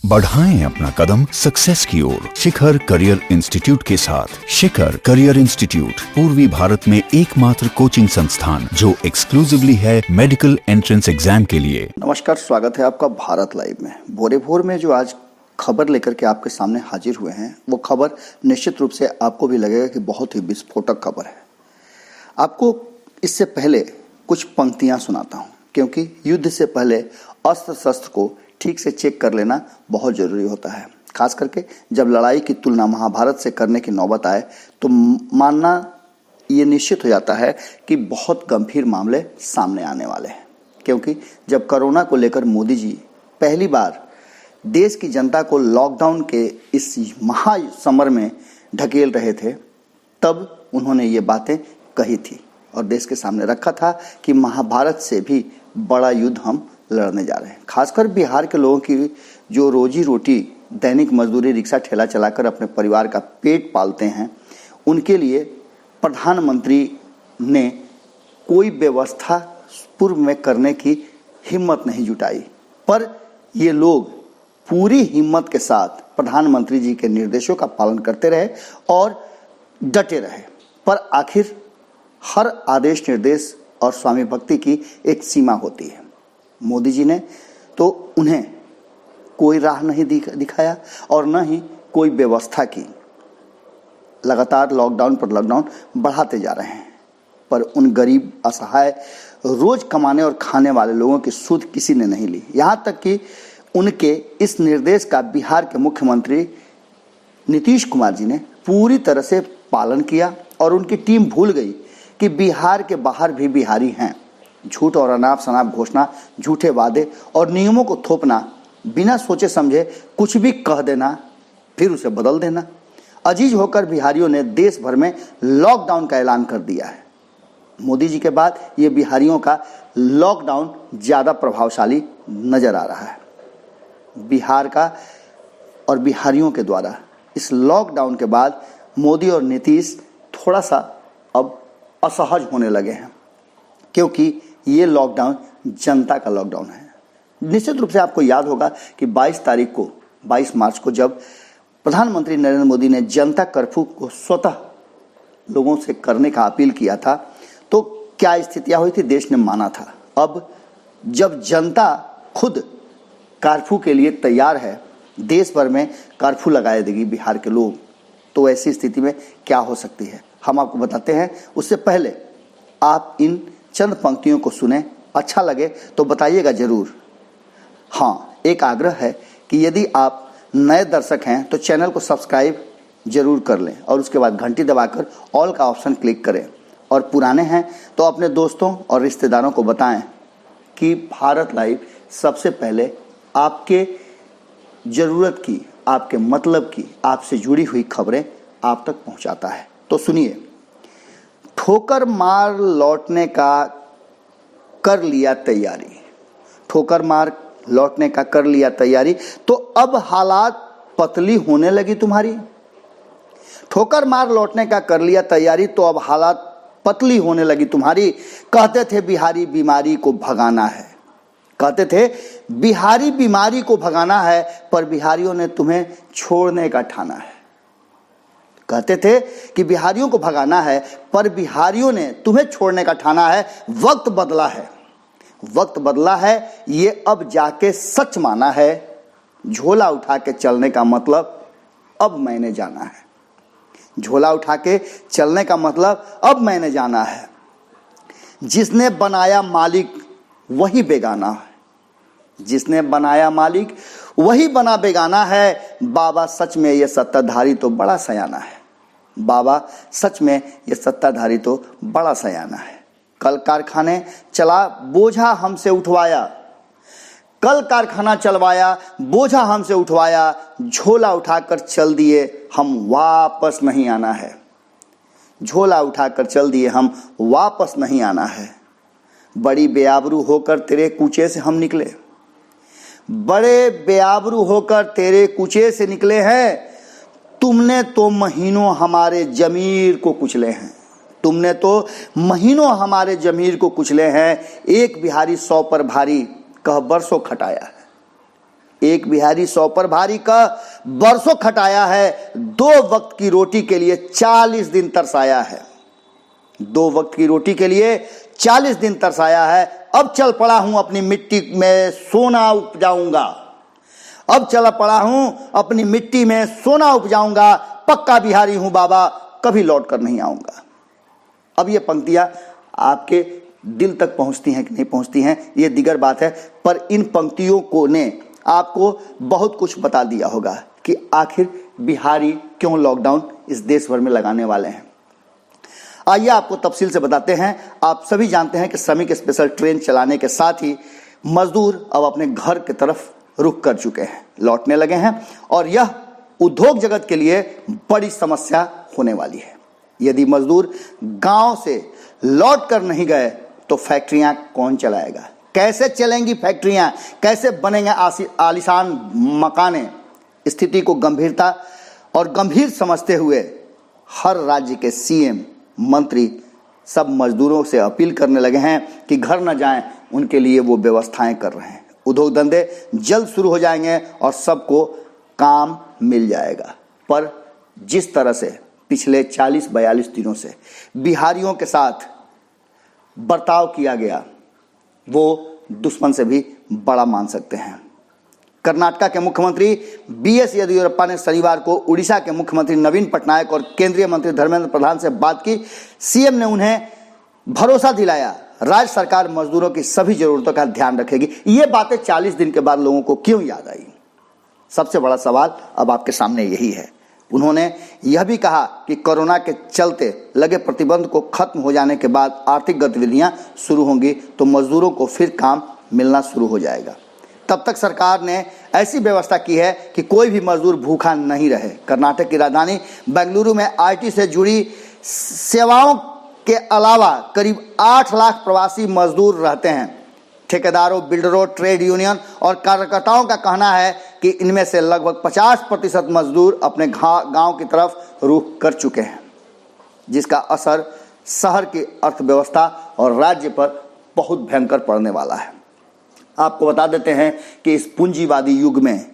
बढ़ाएं अपना कदम सक्सेस की ओर शिखर करियर इंस्टीट्यूट के साथ। शिखर करियर इंस्टीट्यूट पूर्वी भारत में एकमात्र कोचिंग संस्थान जो एक्सक्लूसिवली है मेडिकल एंट्रेंस एग्जाम के लिए। नमस्कार, स्वागत है आपका भारत लाइव में। भोरे भोर में जो आज खबर लेकर के आपके सामने हाजिर हुए हैं, वो खबर निश्चित रूप से आपको भी लगेगा कि बहुत ही विस्फोटक खबर है। आपको इससे पहले कुछ पंक्तियां सुनाता हूं, क्योंकि युद्ध से पहले अस्त्र शस्त्र को ठीक से चेक कर लेना बहुत जरूरी होता है। खास करके जब लड़ाई की तुलना महाभारत से करने की नौबत आए तो मानना ये निश्चित हो जाता है कि बहुत गंभीर मामले सामने आने वाले हैं। क्योंकि जब कोरोना को लेकर मोदी जी पहली बार देश की जनता को लॉकडाउन के इस महासमर में ढकेल रहे थे, तब उन्होंने ये बातें कही थी और देश के सामने रखा था कि महाभारत से भी बड़ा युद्ध हम लड़ने जा रहे हैं। खासकर बिहार के लोगों की जो रोजी रोटी दैनिक मजदूरी रिक्शा ठेला चलाकर अपने परिवार का पेट पालते हैं, उनके लिए प्रधानमंत्री ने कोई व्यवस्था पूर्व में करने की हिम्मत नहीं जुटाई, पर ये लोग पूरी हिम्मत के साथ प्रधानमंत्री जी के निर्देशों का पालन करते रहे और डटे रहे। पर आखिर हर आदेश निर्देश और स्वामी भक्ति की एक सीमा होती है। मोदी जी ने तो उन्हें कोई राह नहीं दिखाया और न ही कोई व्यवस्था की। लगातार लॉकडाउन पर लॉकडाउन बढ़ाते जा रहे हैं, पर उन गरीब, असहाय, रोज कमाने और खाने वाले लोगों की सुध किसी ने नहीं ली। यहाँ तक कि उनके इस निर्देश का बिहार के मुख्यमंत्री नीतीश कुमार जी ने पूरी तरह से पालन किया और उनकी टीम भूल गई कि बिहार के बाहर भी बिहारी हैं। झूठ और अनाप शनाप घोषणा, झूठे वादे और नियमों को थोपना, बिना सोचे समझे कुछ भी कह देना, फिर उसे बदल देना। अजीज होकर बिहारियों ने देश भर में लॉकडाउन का ऐलान कर दिया है। मोदी जी के बाद ये बिहारियों का लॉकडाउन ज़्यादा प्रभावशाली नजर आ रहा है। बिहार का और बिहारियों के द्वारा इस लॉकडाउन के बाद मोदी और नीतीश थोड़ा सा अब असहज होने लगे हैं, क्योंकि ये लॉकडाउन जनता का लॉकडाउन है। निश्चित रूप से आपको याद होगा कि 22 मार्च को जब प्रधानमंत्री नरेंद्र मोदी ने जनता कर्फ्यू को स्वतः लोगों से करने का अपील किया था, तो क्या स्थितियां हुई थी, देश ने माना था। अब जब जनता खुद कर्फ्यू के लिए तैयार है, देश भर में कर्फ्यू लगा देगी बिहार के लोग, तो ऐसी स्थिति में क्या हो सकती है हम आपको बताते हैं। उससे पहले आप इन चंद पंक्तियों को सुने, अच्छा लगे तो बताइएगा जरूर। हाँ, एक आग्रह है कि यदि आप नए दर्शक हैं तो चैनल को सब्सक्राइब जरूर कर लें और उसके बाद घंटी दबाकर ऑल का ऑप्शन क्लिक करें, और पुराने हैं तो अपने दोस्तों और रिश्तेदारों को बताएं कि भारत लाइव सबसे पहले आपके ज़रूरत की, आपके मतलब की, आपसे जुड़ी हुई खबरें आप तक पहुंचाता है। तो सुनिए, ठोकर मार लौटने का कर लिया तैयारी। ठोकर मार लौटने का कर लिया तैयारी, तो अब हालात पतली होने लगी तुम्हारी। ठोकर मार लौटने का कर लिया तैयारी, तो अब हालात पतली होने लगी तुम्हारी। कहते थे बिहारी बीमारी को भगाना है, कहते थे बिहारी बीमारी को भगाना है, पर बिहारियों ने तुम्हें छोड़ने का ठाना है। कहते थे कि बिहारियों को भगाना है, पर बिहारियों ने तुम्हें छोड़ने का ठाना है। वक्त बदला है, वक्त बदला है, ये अब जाके सच माना है। झोला उठा के चलने का मतलब अब मैंने जाना है। झोला उठा के चलने का मतलब अब मैंने जाना है। जिसने बनाया मालिक वही बेगाना है, जिसने बनाया मालिक वही बना बेगाना है। बाबा सच में ये सत्ताधारी तो बड़ा सयाना है। बाबा सच में ये सत्ताधारी तो बड़ा सयाना है। कल कारखाने चला बोझा हमसे उठवाया, कल कारखाना चलवाया बोझा हमसे उठवाया। झोला उठाकर चल दिए हम वापस नहीं आना है। झोला उठाकर चल दिए हम वापस नहीं आना है। बड़ी बेआबरू होकर तेरे कूचे से हम निकले, बड़े बेआबरू होकर तेरे कूचे से निकले हैं। तुमने तो महीनों हमारे जमीर को कुचले हैं, तुमने तो महीनों हमारे जमीर को कुचले हैं। एक बिहारी 100 पर भारी कह बरसों खटाया है। एक बिहारी 100 पर भारी का बरसों खटाया है, 2 वक्त की रोटी के लिए 40 दिन तरसाया है। 2 वक्त की रोटी के लिए 40 दिन तरसाया है। अब चल पड़ा हूं अपनी मिट्टी में सोना उपजाऊंगा। अब चला पड़ा हूं अपनी मिट्टी में सोना उपजाऊंगा। पक्का बिहारी हूं बाबा, कभी लौट कर नहीं आऊंगा। अब ये पंक्तियां आपके दिल तक पहुंचती हैं कि नहीं पहुंचती हैं, ये दिगर बात है, पर इन पंक्तियों को ने आपको बहुत कुछ बता दिया होगा कि आखिर बिहारी क्यों लॉकडाउन इस देश भर में लगाने वाले हैं। आइए आपको तफसील से बताते हैं। आप सभी जानते हैं कि श्रमिक स्पेशल ट्रेन चलाने के साथ ही मजदूर अब अपने घर की तरफ रुख कर चुके हैं, लौटने लगे हैं, और यह उद्योग जगत के लिए बड़ी समस्या होने वाली है। यदि मजदूर गांव से लौट कर नहीं गए तो फैक्ट्रियां कौन चलाएगा, कैसे चलेंगी फैक्ट्रियां, कैसे बनेंगे आलीशान मकाने। स्थिति को गंभीरता और गंभीर समझते हुए हर राज्य के सीएम, मंत्री सब मजदूरों से अपील करने लगे हैं कि घर न जाएं, उनके लिए वो व्यवस्थाएं कर रहे हैं। उद्योग धंधे जल्द शुरू हो जाएंगे और सबको काम मिल जाएगा। पर जिस तरह से पिछले 40-42 दिनों से बिहारियों के साथ बर्ताव किया गया, वो दुश्मन से भी बड़ा मान सकते हैं। कर्नाटका के मुख्यमंत्री बीएस येदियुरप्पा ने शनिवार को उड़ीसा के मुख्यमंत्री नवीन पटनायक और केंद्रीय मंत्री धर्मेंद्र प्रधान से बात की। सीएम ने उन्हें भरोसा दिलाया राज्य सरकार मजदूरों की सभी जरूरतों का ध्यान रखेगी। ये बातें 40 दिन के बाद लोगों को क्यों याद आई? सबसे बड़ा सवाल अब आपके सामने यही है। उन्होंने यह भी कहा कि कोरोना के चलते लगे प्रतिबंध को खत्म हो जाने के बाद आर्थिक गतिविधियां शुरू होंगी तो मजदूरों को फिर काम मिलना शुरू हो जाएगा। तब तक सरकार ने ऐसी व्यवस्था की है कि कोई भी मजदूर भूखा नहीं रहे। कर्नाटक की राजधानी बेंगलुरु में आईटी से जुड़ी सेवाओं के अलावा करीब 8 लाख प्रवासी मजदूर रहते हैं। ठेकेदारों, बिल्डरों, ट्रेड यूनियन और कार्यकर्ताओं का कहना है कि इनमें से लगभग 50% मजदूर अपने गांव की तरफ रुख कर चुके हैं, जिसका असर शहर की अर्थव्यवस्था और राज्य पर बहुत भयंकर पड़ने वाला है। आपको बता देते हैं कि इस पूंजीवादी युग में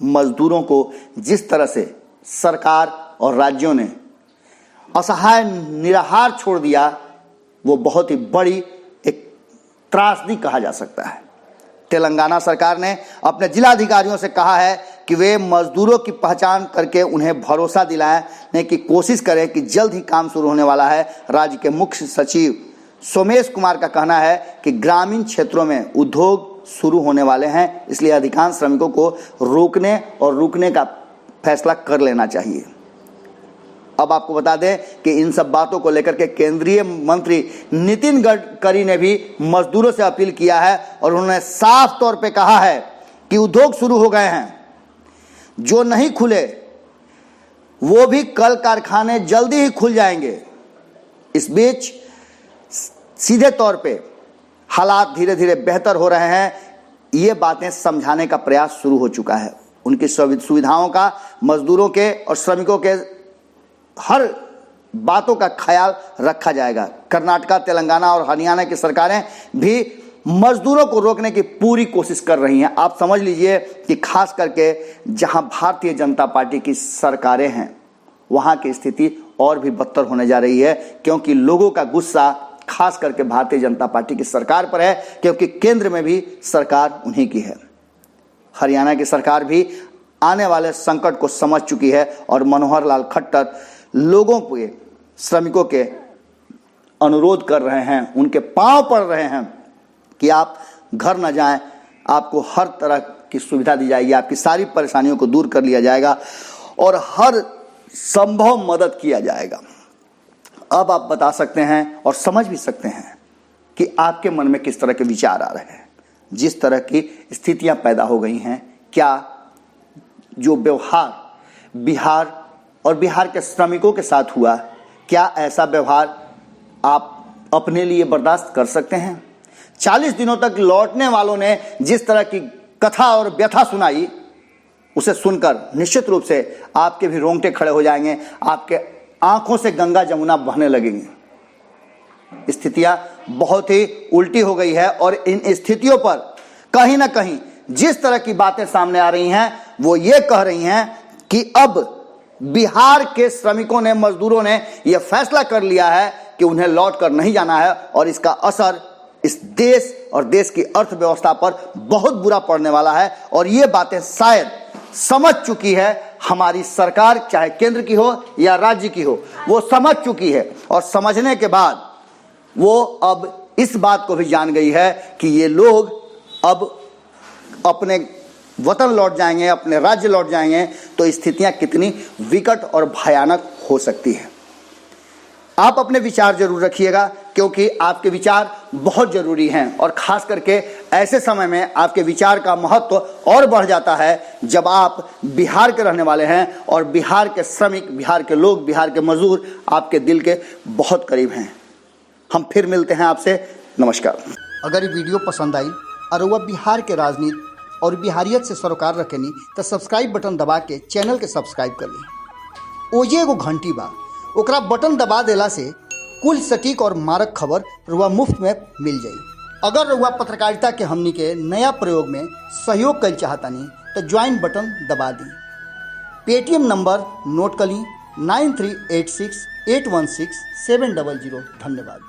मजदूरों को जिस तरह से सरकार और राज्यों ने असहाय निराहार छोड़ दिया, वो बहुत ही बड़ी एक त्रासदी कहा जा सकता है। तेलंगाना सरकार ने अपने जिलाधिकारियों से कहा है कि वे मजदूरों की पहचान करके उन्हें भरोसा दिलाने की कोशिश करें कि जल्द ही काम शुरू होने वाला है। राज्य के मुख्य सचिव सोमेश कुमार का कहना है कि ग्रामीण क्षेत्रों में उद्योग शुरू होने वाले हैं, इसलिए अधिकांश श्रमिकों को रोकने और रुकने का फैसला कर लेना चाहिए। अब आपको बता दें कि इन सब बातों को लेकर के केंद्रीय मंत्री नितिन गडकरी ने भी मजदूरों से अपील किया है और उन्होंने साफ तौर पे कहा है कि उद्योग शुरू हो गए हैं, जो नहीं खुले वो भी कल कारखाने जल्दी ही खुल जाएंगे। इस बीच सीधे तौर पे हालात धीरे धीरे बेहतर हो रहे हैं, ये बातें समझाने का प्रयास शुरू हो चुका है। उनकी सुविधाओं का, मजदूरों के और श्रमिकों के हर बातों का ख्याल रखा जाएगा। कर्नाटका, तेलंगाना और हरियाणा की सरकारें भी मजदूरों को रोकने की पूरी कोशिश कर रही हैं। आप समझ लीजिए कि खास करके जहां भारतीय जनता पार्टी की सरकारें हैं, वहां की स्थिति और भी बदतर होने जा रही है, क्योंकि लोगों का गुस्सा खास करके भारतीय जनता पार्टी की सरकार पर है, क्योंकि केंद्र में भी सरकार उन्हीं की है। हरियाणा की सरकार भी आने वाले संकट को समझ चुकी है और मनोहर लाल खट्टर लोगों के, श्रमिकों के अनुरोध कर रहे हैं, उनके पांव पड़ रहे हैं कि आप घर न जाएं, आपको हर तरह की सुविधा दी जाएगी, आपकी सारी परेशानियों को दूर कर लिया जाएगा और हर संभव मदद किया जाएगा। अब आप बता सकते हैं और समझ भी सकते हैं कि आपके मन में किस तरह के विचार आ रहे हैं। जिस तरह की स्थितियां पैदा हो गई हैं, क्या जो व्यवहार बिहार और बिहार के श्रमिकों के साथ हुआ, क्या ऐसा व्यवहार आप अपने लिए बर्दाश्त कर सकते हैं? 40 दिनों तक लौटने वालों ने जिस तरह की कथा और व्यथा सुनाई, उसे सुनकर निश्चित रूप से आपके भी रोंगटे खड़े हो जाएंगे, आपके आंखों से गंगा जमुना बहने लगेंगी। स्थितियां बहुत ही उल्टी हो गई है और इन स्थितियों पर कहीं ना कहीं जिस तरह की बातें सामने आ रही हैं वो ये कह रही हैं कि अब बिहार के श्रमिकों ने, मजदूरों ने यह फैसला कर लिया है कि उन्हें लौट कर नहीं जाना है और इसका असर इस देश और देश की अर्थव्यवस्था पर बहुत बुरा पड़ने वाला है। और ये बातें शायद समझ चुकी है हमारी सरकार, चाहे केंद्र की हो या राज्य की हो, वो समझ चुकी है। और समझने के बाद वो अब इस बात को भी जान गई है कि ये लोग अब अपने वतन लौट जाएंगे, अपने राज्य लौट जाएंगे तो स्थितियां कितनी विकट और भयानक हो सकती है। आप अपने विचार जरूर रखिएगा, क्योंकि आपके विचार बहुत जरूरी हैं और खास करके ऐसे समय में आपके विचार का महत्व और बढ़ जाता है जब आप बिहार के रहने वाले हैं और बिहार के श्रमिक, बिहार के लोग, बिहार के मजदूर आपके दिल के बहुत करीब हैं। हम फिर मिलते हैं आपसे। नमस्कार। अगर ये वीडियो पसंद आई और वह बिहार के राजनीति और बिहारियत से सरोकार रखेनी तो सब्सक्राइब बटन दबा के चैनल के सब्सक्राइब कर ली। ओजे एगो घंटी बा, ओकरा बटन दबा देला से कुल सटीक और मारक खबर रुआ मुफ्त में मिल जाई। अगर रुआ पत्रकारिता के हमनी के नया प्रयोग में सहयोग कर चाहतानी तो ज्वाइन बटन दबा दी। पेटीएम नंबर नोट कर ली 9386816700। धन्यवाद।